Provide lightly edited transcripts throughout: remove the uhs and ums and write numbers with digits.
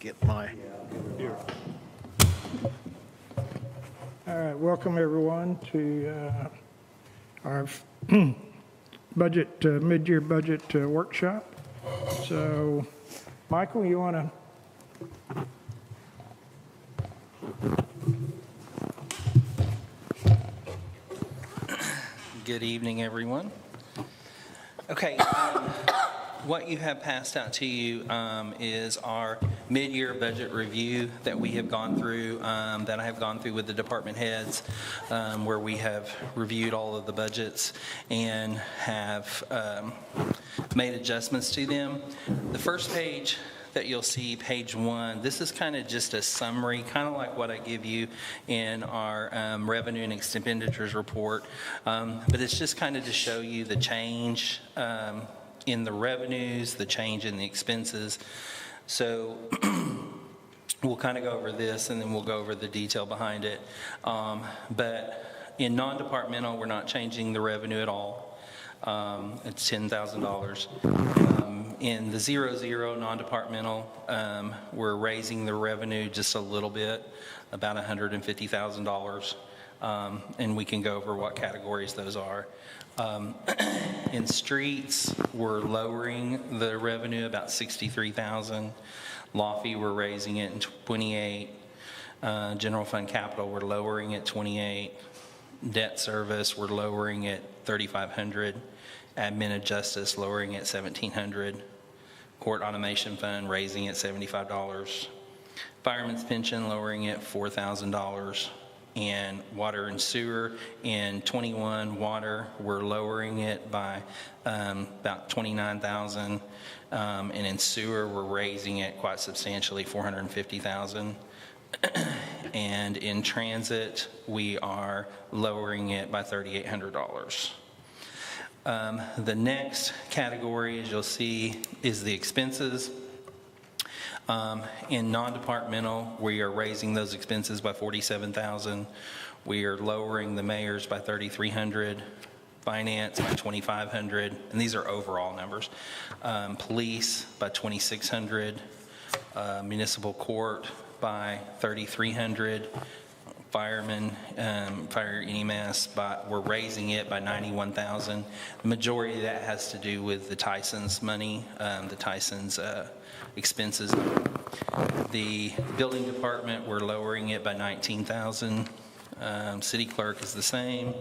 get my, here. All right, welcome everyone to our budget, mid-year budget workshop. So, Michael, you want to? Good evening, everyone. Okay, what you have passed out to you is our mid-year budget review that we have gone through, that I have gone through with the department heads, where we have reviewed all of the budgets and have made adjustments to them. The first page that you'll see, page 1, this is kind of just a summary, kind of like what I give you in our revenue and expenditures report, but it's just kind of to show you the change in the revenues, the change in the expenses. So we'll kind of go over this and then we'll go over the detail behind it. But in non-departmental, we're not changing the revenue at all. It's $10,000. In the 0-0 non-departmental, we're raising the revenue just a little bit, about $150,000. And we can go over what categories those are. In streets, we're lowering the revenue about $63,000. LAFI, we're raising it in 28. General fund capital, we're lowering it 28. Debt service, we're lowering it 3,500. Admin and justice, lowering it 1,700. Court automation fund, raising it $75. Fireman's pension, lowering it $4,000. And water and sewer, in 21 water, we're lowering it by about $29,000. And in sewer, we're raising it quite substantially, $450,000. And in transit, we are lowering it by $3,800. The next category, as you'll see, is the expenses. In non-departmental, we are raising those expenses by $47,000. We are lowering the mayor's by $3,300, finance by $2,500, and these are overall numbers. Police by $2,600, municipal court by $3,300. Firemen, fire EMS, but we're raising it by $91,000. The majority of that has to do with the Tyson's money, the Tyson's expenses. The building department, we're lowering it by $19,000. City clerk is the same.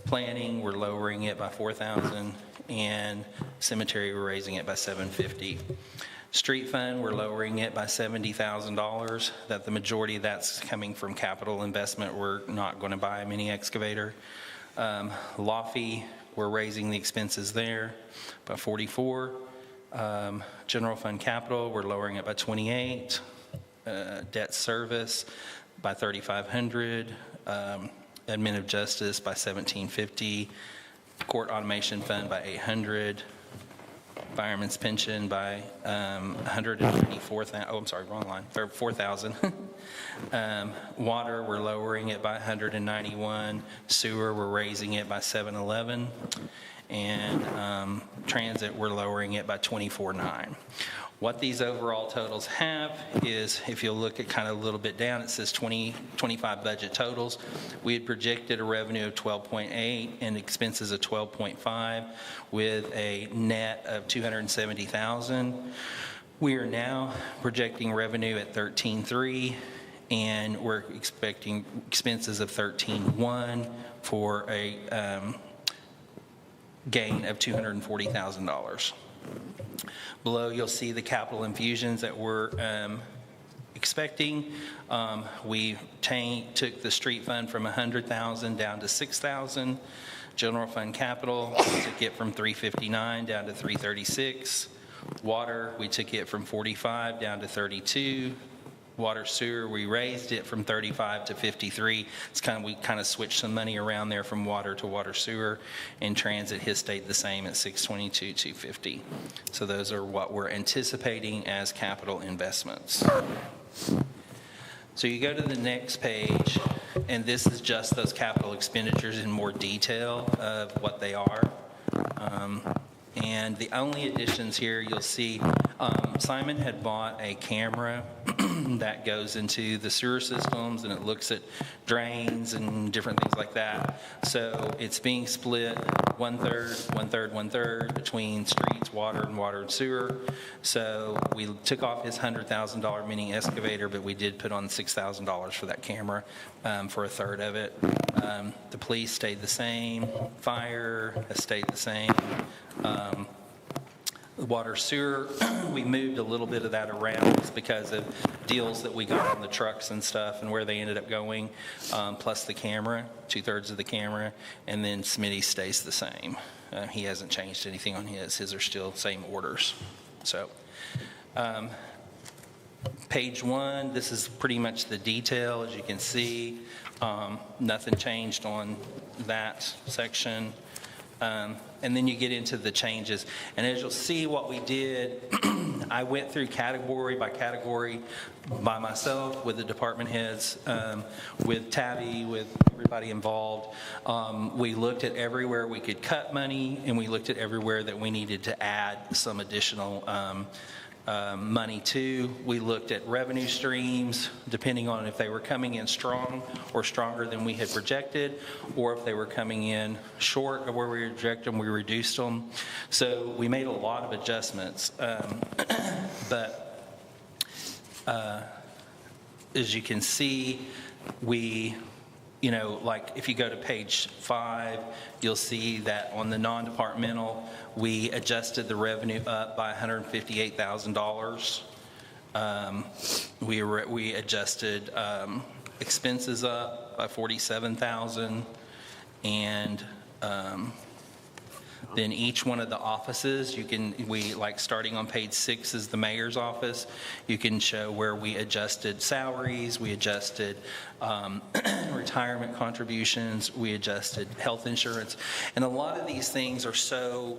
Planning, we're lowering it by $4,000, and cemetery, we're raising it by $750. Street fund, we're lowering it by $70,000. That the majority of that's coming from capital investment. We're not going to buy a mini excavator. LAFI, we're raising the expenses there by $44. General fund capital, we're lowering it by $28. Debt service by $3,500. Admin of justice by $1,750. Court automation fund by $800. Fireman's pension by $194,000. Oh, I'm sorry, wrong line. $4,000. Water, we're lowering it by $191. Sewer, we're raising it by $711. And transit, we're lowering it by $24,900. What these overall totals have is, if you'll look at kind of a little bit down, it says 2025 budget totals. We had projected a revenue of 12.8 and expenses of 12.5 with a net of 270,000. We are now projecting revenue at 13.3 and we're expecting expenses of 13.1 for a gain of $240,000. Below, you'll see the capital infusions that we're expecting. We took the street fund from $100,000 down to $6,000. General fund capital, we took it from $359 down to $336. Water, we took it from $45 down to $32. Water sewer, we raised it from 35 to 53. We kind of switched some money around there from water to water sewer. And transit has stayed the same at 622, 250. So those are what we're anticipating as capital investments. So you go to the next page, and this is just those capital expenditures in more detail of what they are. And the only additions here, you'll see Simon had bought a camera that goes into the sewer systems, and it looks at drains and different things like that. So it's being split 1/3, 1/3, 1/3 between streets, water, and sewer. So we took off his $100,000 mini excavator, but we did put on $6,000 for that camera for 1/3 of it. The police stayed the same. Fire has stayed the same. Water sewer, we moved a little bit of that around just because of deals that we got on the trucks and stuff and where they ended up going, plus the camera, 2/3 of the camera, and then Smitty stays the same. He hasn't changed anything on his. His are still same orders. So page 1, this is pretty much the detail, as you can see. Nothing changed on that section. And then you get into the changes. And as you'll see what we did, I went through category by category by myself with the department heads, with Tabby, with everybody involved. We looked at everywhere we could cut money, and we looked at everywhere that we needed to add some additional money to. We looked at revenue streams, depending on if they were coming in strong or stronger than we had projected, or if they were coming in short of where we projected them, we reduced them. So we made a lot of adjustments. But as you can see, we, like if you go to page 5, you'll see that on the non-departmental, we adjusted the revenue up by $158,000. We adjusted expenses up by $47,000, and then each one of the offices, starting on page 6 is the mayor's office. You can show where we adjusted salaries, we adjusted retirement contributions, we adjusted health insurance. And a lot of these things are so,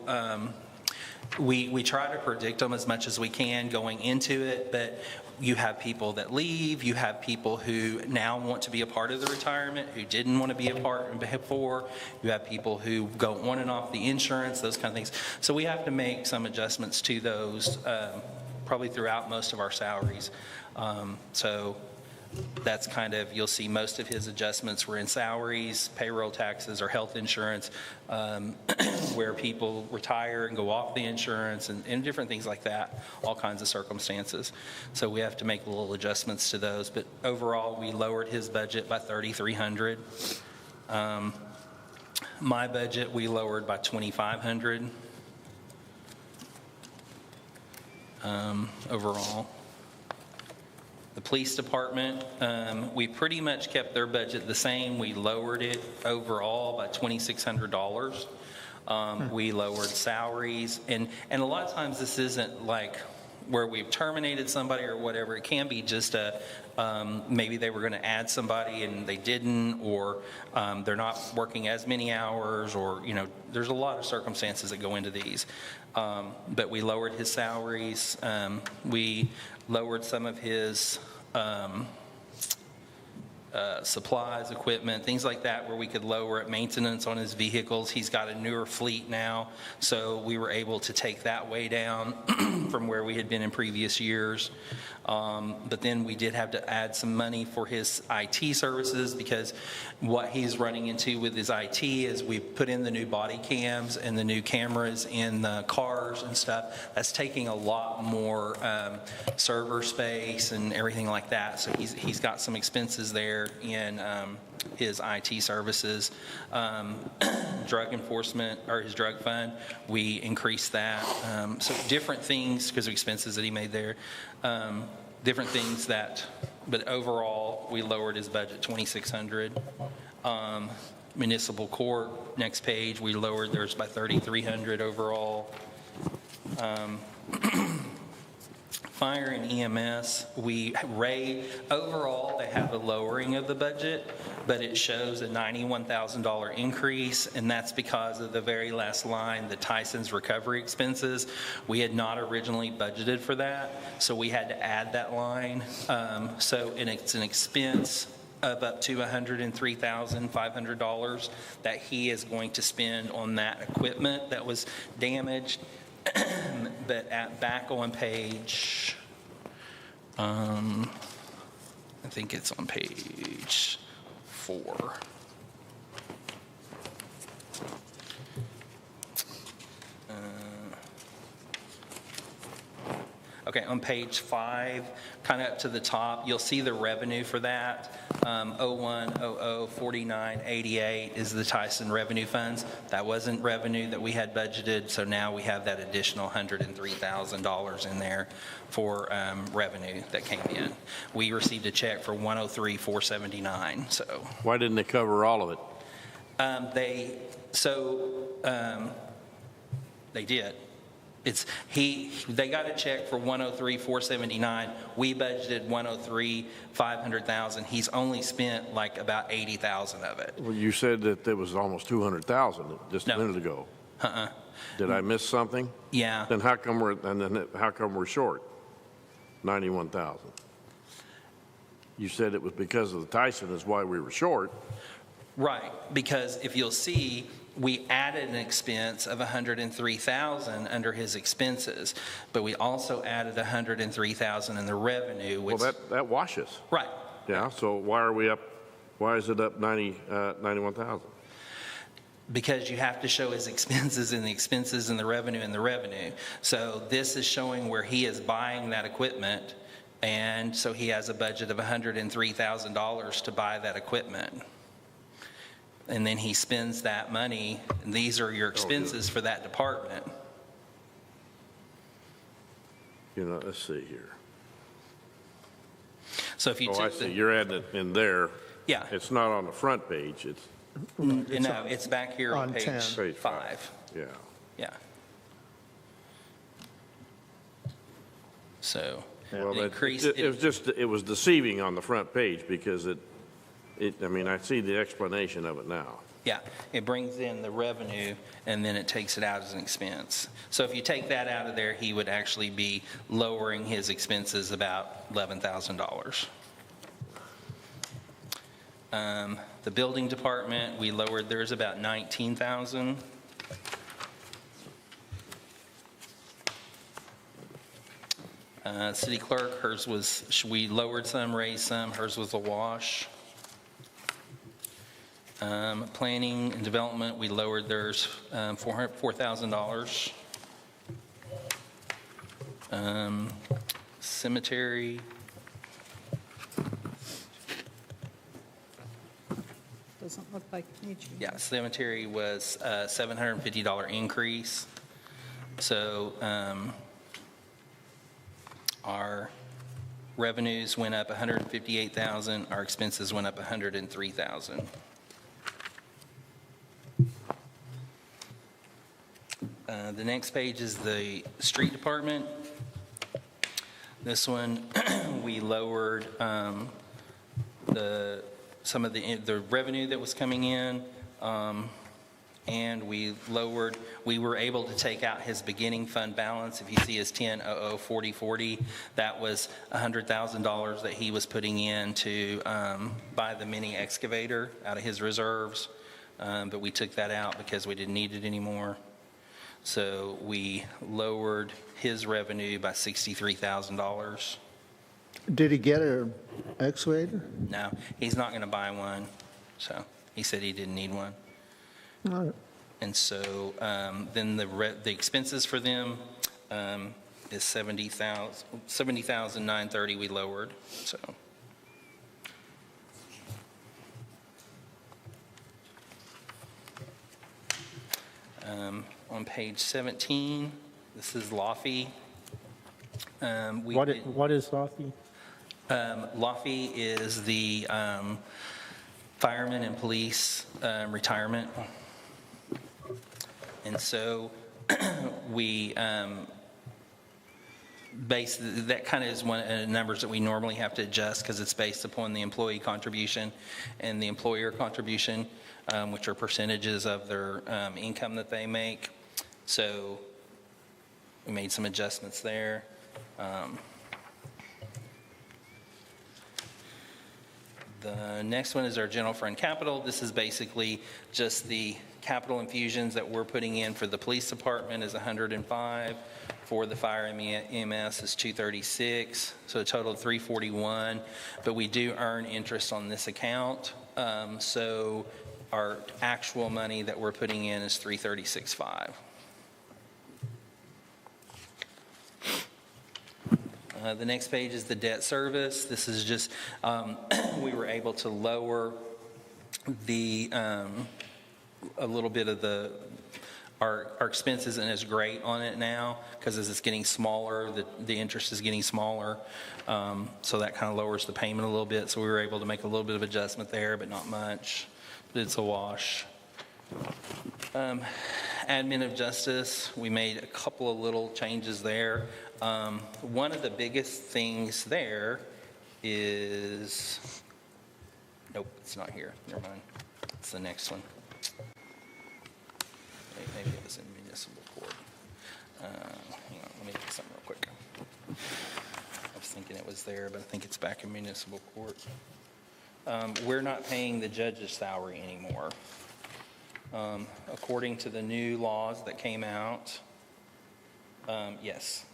we try to predict them as much as we can going into it, but you have people that leave, you have people who now want to be a part of the retirement, who didn't want to be a part before, you have people who go on and off the insurance, those kind of things. So we have to make some adjustments to those probably throughout most of our salaries. So that's kind of, you'll see most of his adjustments were in salaries, payroll taxes, or health insurance, where people retire and go off the insurance, and different things like that, all kinds of circumstances. So we have to make little adjustments to those. But overall, we lowered his budget by $3,300. My budget, we lowered by $2,500 overall. The police department, we pretty much kept their budget the same. We lowered it overall by $2,600. We lowered salaries, and a lot of times this isn't like where we've terminated somebody or whatever. It can be just maybe they were going to add somebody and they didn't, or they're not working as many hours, or there's a lot of circumstances that go into these. But we lowered his salaries. We lowered some of his supplies, equipment, things like that, where we could lower it. Maintenance on his vehicles. He's got a newer fleet now, so we were able to take that way down from where we had been in previous years. But then we did have to add some money for his IT services, because what he's running into with his IT is we put in the new body cams and the new cameras in the cars and stuff. That's taking a lot more server space and everything like that. So he's got some expenses there in his IT services. Drug enforcement, or his drug fund, we increased that. So different things because of expenses that he made there. Different things but overall, we lowered his budget $2,600. Municipal court, next page, we lowered theirs by $3,300 overall. Fire and EMS, overall, they have a lowering of the budget, but it shows a $91,000 increase, and that's because of the very last line, the Tyson's recovery expenses. We had not originally budgeted for that, so we had to add that line. And it's an expense of up to $103,500 that he is going to spend on that equipment that was damaged. But back on page, I think it's on page 4. Okay, on page 5, kind of up to the top, you'll see the revenue for that. 01004988 is the Tyson revenue funds. That wasn't revenue that we had budgeted, so now we have that additional $103,000 in there for revenue that came in. We received a check for $103,479, so. Why didn't they cover all of it? They did. They got a check for $103,479. We budgeted $103,500. He's only spent like about $80,000 of it. Well, you said that there was almost 200,000 just a No. minute ago. Did I miss something? Yeah. Then how come we're short 91,000? You said it was because of the Tyson is why we were short. Right, because if you'll see, we added an expense of $103,000 under his expenses, but we also added $103,000 in the revenue, which. Well, that washes. Right. Yeah, so why is it up 91,000? Because you have to show his expenses and the expenses and the revenue and the revenue. So this is showing where he is buying that equipment, and so he has a budget of $103,000 to buy that equipment. And then he spends that money, and these are your expenses for that department. You know, let's see here. So if you Oh, I took see, the, you're adding it in there. yeah, It's not on the front page, it's no, it's back here on on page 10. page 5. yeah. Yeah. So Well, it that- increased. it was deceiving on the front page because I mean, I see the explanation of it now. Yeah, it brings in the revenue, and then it takes it out as an expense. So if you take that out of there, he would actually be lowering his expenses about $11,000. The building department, we lowered theirs about $19,000. City clerk, hers was, we lowered some, raised some, hers was a wash. Planning and development, we lowered theirs $4,000. Cemetery, Doesn't look like it needs you. yeah, cemetery was a $750 increase. So our revenues went up $158,000, our expenses went up $103,000. The next page is the street department. This one, we lowered some of the revenue that was coming in, and we were able to take out his beginning fund balance. If you see his 10-00-40-40, that was $100,000 that he was putting in to buy the mini excavator out of his reserves, but we took that out because we didn't need it anymore. So we lowered his revenue by $63,000. Did he get an excavator? No, he's not going to buy one, so he said he didn't need one. All right. And so then the expenses for them is $70,930 we lowered, so. On page 17, this is Laffey. What is Lofty? Laffey is the firemen and police retirement. And so we that kind of is one of the numbers that we normally have to adjust because it's based upon the employee contribution and the employer contribution, which are percentages of their income that they make. So we made some adjustments there. The next one is our general fund capital. This is basically just the capital infusions that we're putting in for the police department is 105, for the fire and EMS is 236, so a total of 341. But we do earn interest on this account, so our actual money that we're putting in is 336.5. The next page is the debt service. This is just, we were able to lower the, a little bit of our expense isn't as great on it now, because as it's getting smaller, the interest is getting smaller. So that kind of lowers the payment a little bit. So we were able to make a little bit of adjustment there, but not much. But it's a wash. Admin of justice, we made a couple of little changes there. One of the biggest things there is, nope, it's not here. Never mind. It's the next one. Maybe it was in municipal court. Hang on, let me do something real quick. I was thinking it was there, but I think it's back in municipal court. We're not paying the judge's salary anymore. According to the new laws that came out, yes.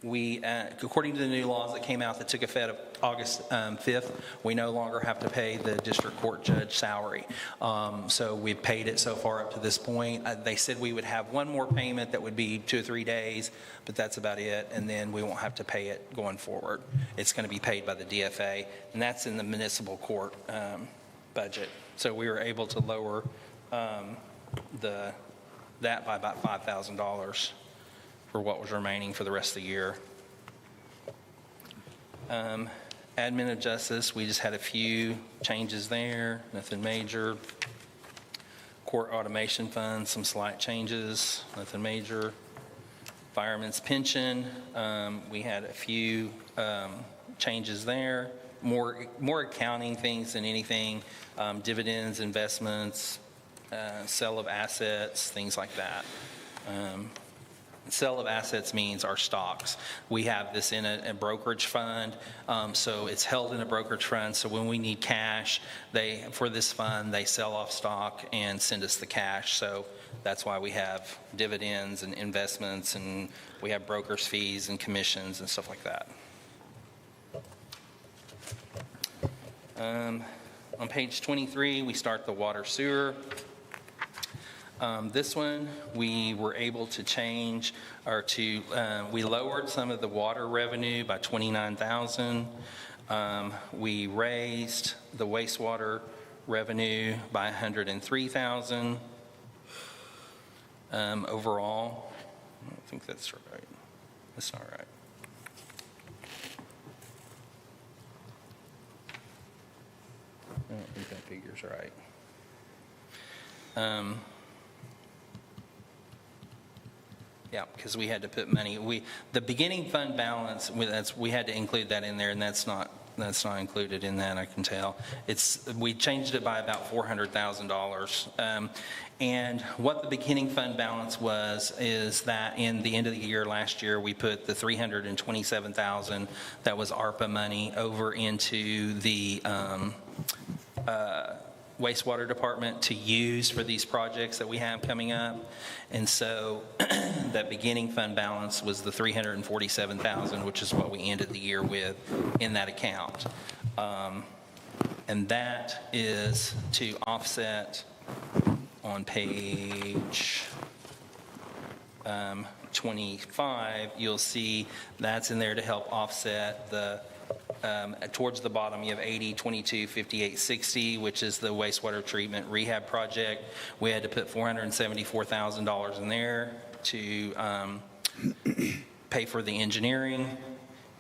According to the new laws that came out that took effect of August 5th, we no longer have to pay the district court judge salary. So we've paid it so far up to this point. They said we would have one more payment that would be 2 or 3 days, but that's about it. And then we won't have to pay it going forward. It's going to be paid by the DFA, and that's in the municipal court budget. So we were able to lower that by about $5,000 for what was remaining for the rest of the year. Admin of justice, we just had a few changes there, nothing major. Court automation fund, some slight changes, nothing major. Fireman's pension, we had a few changes there. More accounting things than anything, dividends, investments, sale of assets, things like that. Sale of assets means our stocks. We have this in a brokerage fund, so it's held in a brokerage fund. So when we need cash, for this fund, they sell off stock and send us the cash. So that's why we have dividends and investments, and we have brokers' fees and commissions and stuff like that. On page 23, we start the water sewer. This one, we were able to change, we lowered some of the water revenue by $29,000. We raised the wastewater revenue by $103,000 overall. I don't think that's right. That's not right. I don't think that figure's right. Yeah, because we had to put money. The beginning fund balance, we had to include that in there, and that's not included in that. I can tell. We changed it by about $400,000. And what the beginning fund balance is that in the end of the year last year, we put the $327,000 that was ARPA money over into the wastewater department to use for these projects that we have coming up. And so that beginning fund balance was the $347,000, which is what we ended the year with in that account. And that is to offset on page 25, you'll see that's in there to help offset the towards the bottom, you have 80, 22, 58, 60, which is the wastewater treatment rehab project. We had to put $474,000 in there to pay for the engineering.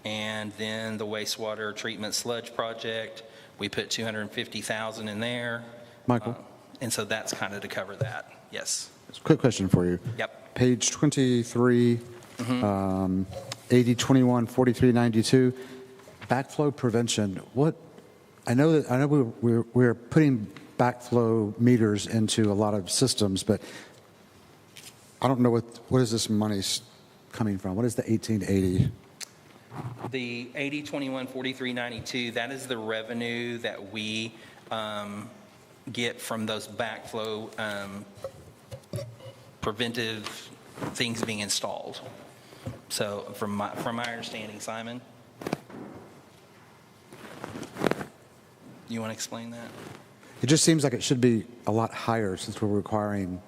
And then the wastewater treatment sludge project, we put $250,000 in there. Michael? And so that's kind of to cover that. Yes. Quick question for you. Yep. Page 23, 80, 21, 43, 92. Backflow prevention. I know we're putting backflow meters into a lot of systems, but I don't know what is this money coming from? What is the 1880? The 80, 21, 43, 92, that is the revenue that we get from those backflow preventive things being installed. So from my understanding, Simon? You want to explain that? It just seems like it should be a lot higher since we're requiring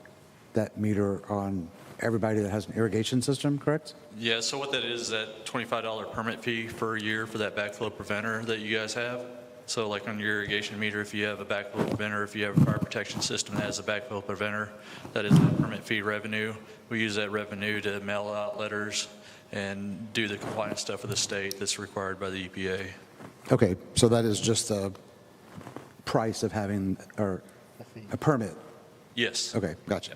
that meter on everybody that has an irrigation system, correct? Yeah, so what that is that $25 permit fee per year for that backflow preventer that you guys have. So like on your irrigation meter, if you have a backflow preventer, if you have a fire protection system that has a backflow preventer, that is that permit fee revenue. We use that revenue to mail out letters and do the compliance stuff with the state that's required by the EPA. Okay, so that is just the price of having, or a permit? Yes. Okay, gotcha.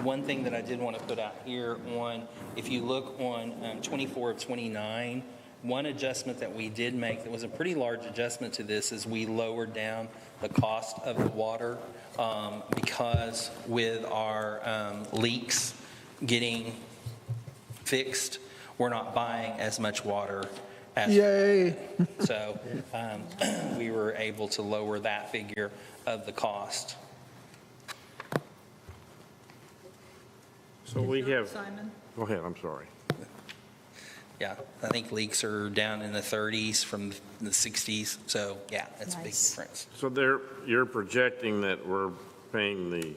One thing that I did want to put out here on, if you look on 24 of 29, one adjustment that we did make that was a pretty large adjustment to this is we lowered down the cost of the water because with our leaks getting fixed, we're not buying as much water as. Yay. So we were able to lower that figure of the cost. So we have, Simon? go ahead, I'm sorry. Yeah, I think leaks are down in the 30s from the 60s, so yeah, that's a big Nice. difference. So you're projecting that we're paying the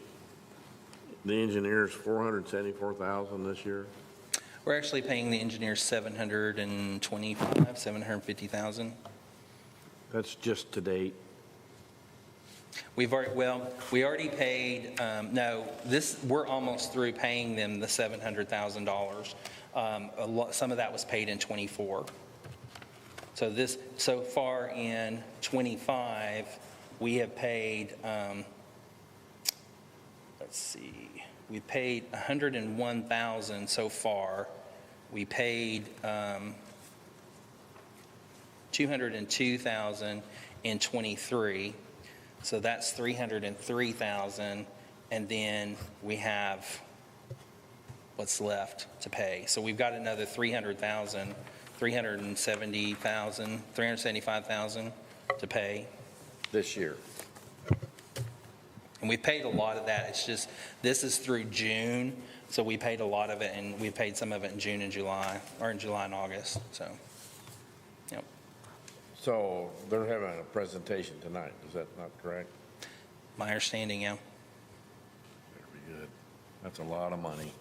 engineers $474,000 this year? We're actually paying the engineers $725,000. That's just to date. We already paid, we're almost through paying them the $700,000. Some of that was paid in '24. So far in '25, we have paid, we paid $101,000 so far. We paid $202,000 in '23. So that's $303,000, and then we have what's left to pay. So we've got another $300,000, $375,000 to pay. This year. And we paid a lot of that. It's just, this is through June, so we paid a lot of it, and we paid some of it in June and July, or in July and August, so, yep. So they're having a presentation tonight, is that not correct? My understanding, yeah. Very good. That's a lot of money.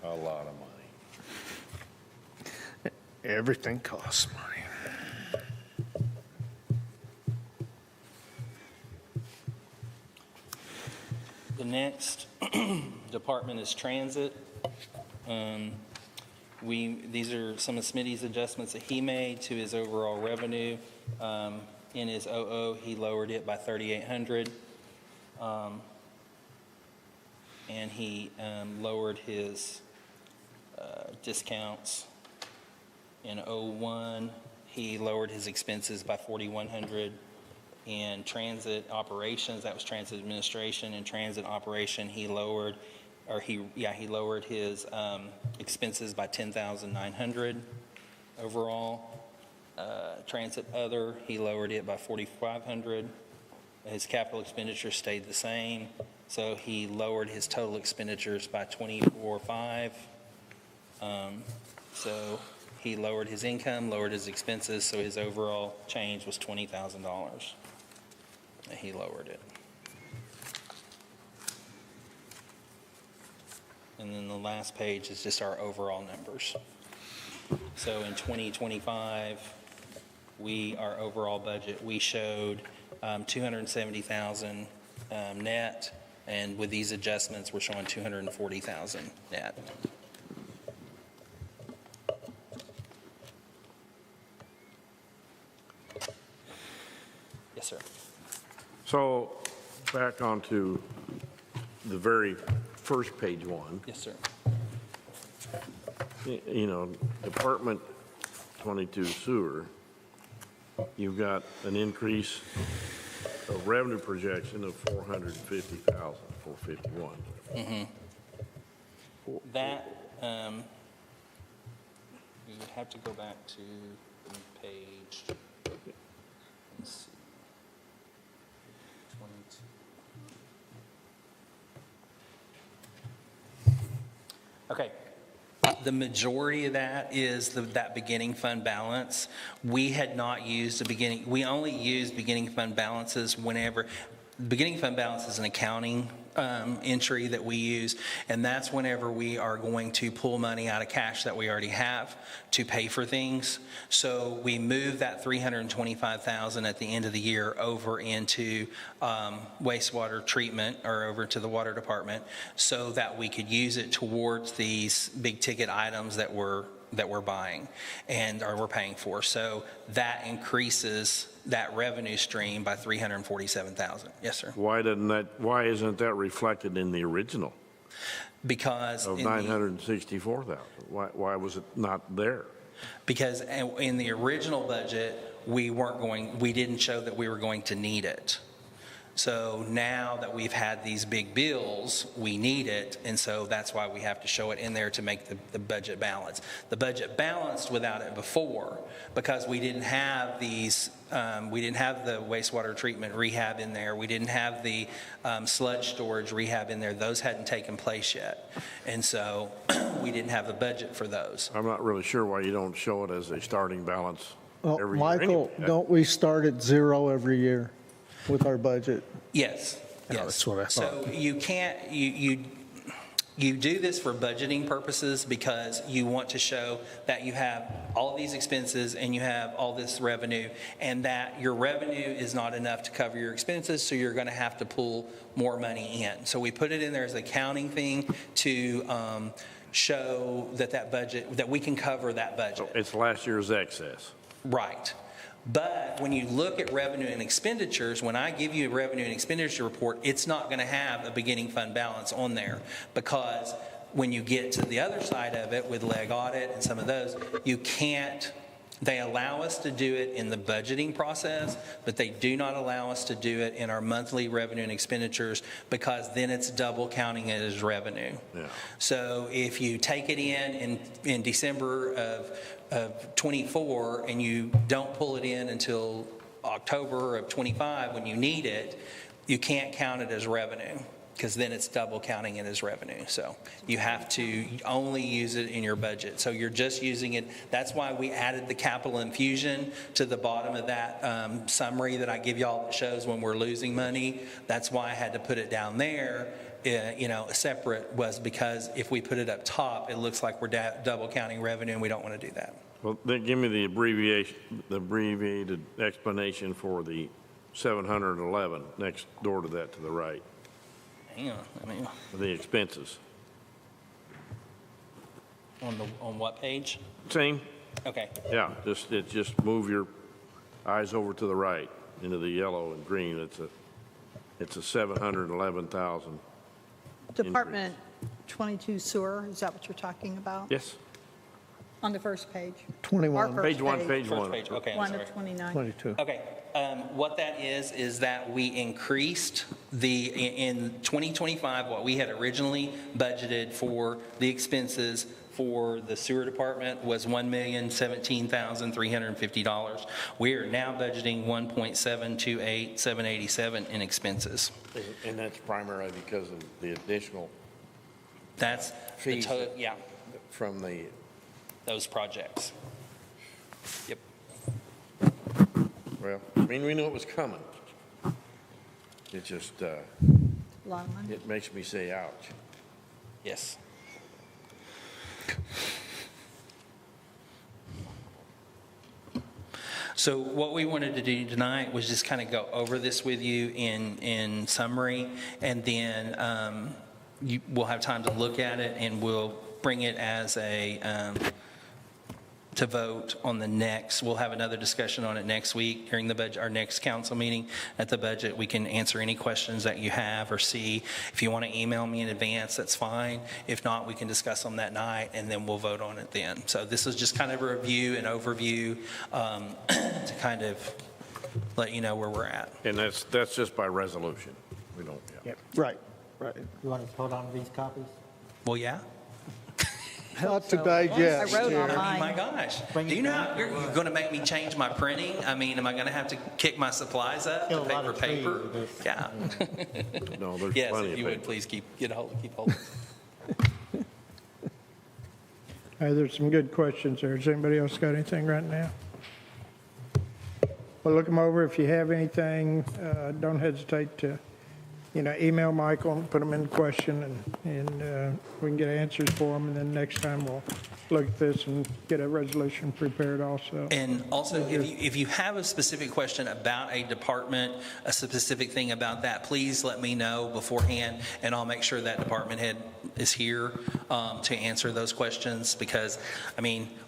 A lot of money. Everything costs money. The next department is transit. These are some of Smitty's adjustments that he made to his overall revenue. In his OO, he lowered it by $3,800. And he lowered his discounts. In '01, he lowered his expenses by $4,100. In transit operations, that was transit administration, and transit operation, he lowered his expenses by $10,900 overall. Transit other, he lowered it by $4,500. His capital expenditure stayed the same, so he lowered his total expenditures by $24,500. So he lowered his income, lowered his expenses, so his overall change was $20,000. He lowered it. And then the last page is just our overall numbers. So in 2025, our overall budget, we showed $270,000 net, and with these adjustments, we're showing $240,000 net. Yes, sir. So back onto the very first page one, Yes, sir. you know, Department 22 sewer, you've got an increase of revenue projection of $450,000, 451. That, you would have to go back to page Okay. The majority of that is that beginning fund balance. We had not used we only used beginning fund balances whenever, beginning fund balance is an accounting entry that we use, and that's whenever we are going to pull money out of cash that we already have to pay for things. So we moved that $325,000 at the end of the year over into wastewater treatment, or over to the water department, so that we could use it towards these big ticket items that we're buying and we're paying for. So that increases that revenue stream by $347,000. Yes, sir. Why isn't that reflected in the original Because of in the- $964,000? Why was it not there? because in the original budget, we didn't show that we were going to need it. So now that we've had these big bills, we need it, and so that's why we have to show it in there to make the budget balance. The budget balanced without it before, because we didn't have these, we didn't have the wastewater treatment rehab in there, we didn't have the sludge storage rehab in there, those hadn't taken place yet. And so we didn't have a budget for those. I'm not really sure why you don't show it as a starting balance Well, every year. Michael, anyway. don't we start at zero every year with our budget? Yes, yes. that's what I So you can't, you do this for budgeting purposes because you want to show that you have all of these expenses and you have all this revenue, and that your revenue is not enough to cover your expenses, so you're going to have to pull more money in. So we put it in there as an accounting thing to show that budget, that we can cover that budget. It's last year's excess. Right. But when you look at revenue and expenditures, when I give you a revenue and expenditure report, it's not going to have a beginning fund balance on there, because when you get to the other side of it with leg audit and some of those, you can't, they allow us to do it in the budgeting process, but they do not allow us to do it in our monthly revenue and expenditures, because then it's double counting it as revenue. Yeah. So if you take it in December of 24 and you don't pull it in until October of 25 when you need it, you can't count it as revenue, because then it's double counting it as revenue. So you have to only use it in your budget. So you're just using it. That's why we added the capital infusion to the bottom of that summary that I give y'all that shows when we're losing money. That's why I had to put it down there. Separate, was because if we put it up top, it looks like we're double counting revenue, and we don't want to do that. Well, then give me the abbreviated explanation for the 711 next door to that to the right, Hang on, the expenses. on what page? Same? Okay. Yeah, just move your eyes over to the right into the yellow and green. It's a 711,000. Department 22 sewer, is that what you're talking about? Yes, On the first page? 21. Our page first one, page First one. page, okay, I'm 1 sorry. of 29. 22. Okay, what that is that we increased in 2025, what we had originally budgeted for the expenses for the sewer department was $1,017,350. We are now budgeting $1,728,787 in expenses. And that's primarily because of the additional That's the Fees. total, yeah, from the, those projects. Yep. well, I mean, we knew it was coming. It just, A lot of money. it makes me say ouch. Yes. So what we wanted to do tonight was just kind of go over this with you in summary, and then we'll have time to look at it, and we'll bring it as to vote on the next. We'll have another discussion on it next week during the budget, our next council meeting at the budget. We can answer any questions that you have or see. If you want to email me in advance, that's fine. If not, we can discuss them that night, and then we'll vote on it then. So this is just kind of a review and overview to kind of let you know where we're at. And that's just by resolution. We don't, yeah. Right. You want to vote on these copies? Well, yeah. Not today, I yes. wrote on Oh my mine. gosh. Bring Do it you know down. how you're going to make me change my printing? I mean, am I going to have to kick my supplies up to Kill a pay lot for of trees paper? with this. Yeah. No, there's Yes, plenty if of you would, paper. please keep hold. There's some good questions there. Has anybody else got anything right now? Well, look them over. If you have anything, don't hesitate to, email Michael and put them in the question, and we can get answers for them. And then next time we'll look at this and get a resolution prepared also. And also, if you have a specific question about a department, a specific thing about that, please let me know beforehand, and I'll make sure that department head is here to answer those questions. Because,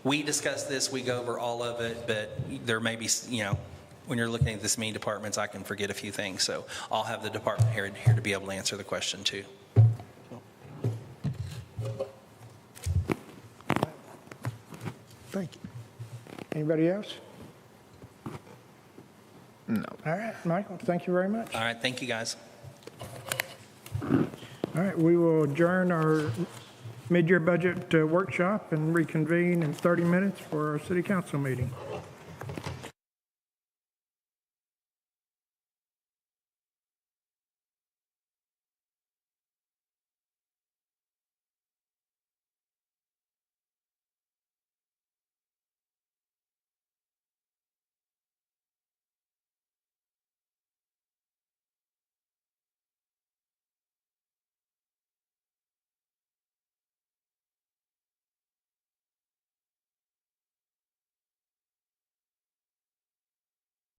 we discuss this, we go over all of it, but there may be, when you're looking at this many departments, I can forget a few things. So I'll have the department head here to be able to answer the question too. Thank you. Anybody else? No. All right, Michael, thank you very much. All right, thank you guys. All right, we will adjourn our mid-year budget workshop and reconvene in 30 minutes for our city council meeting.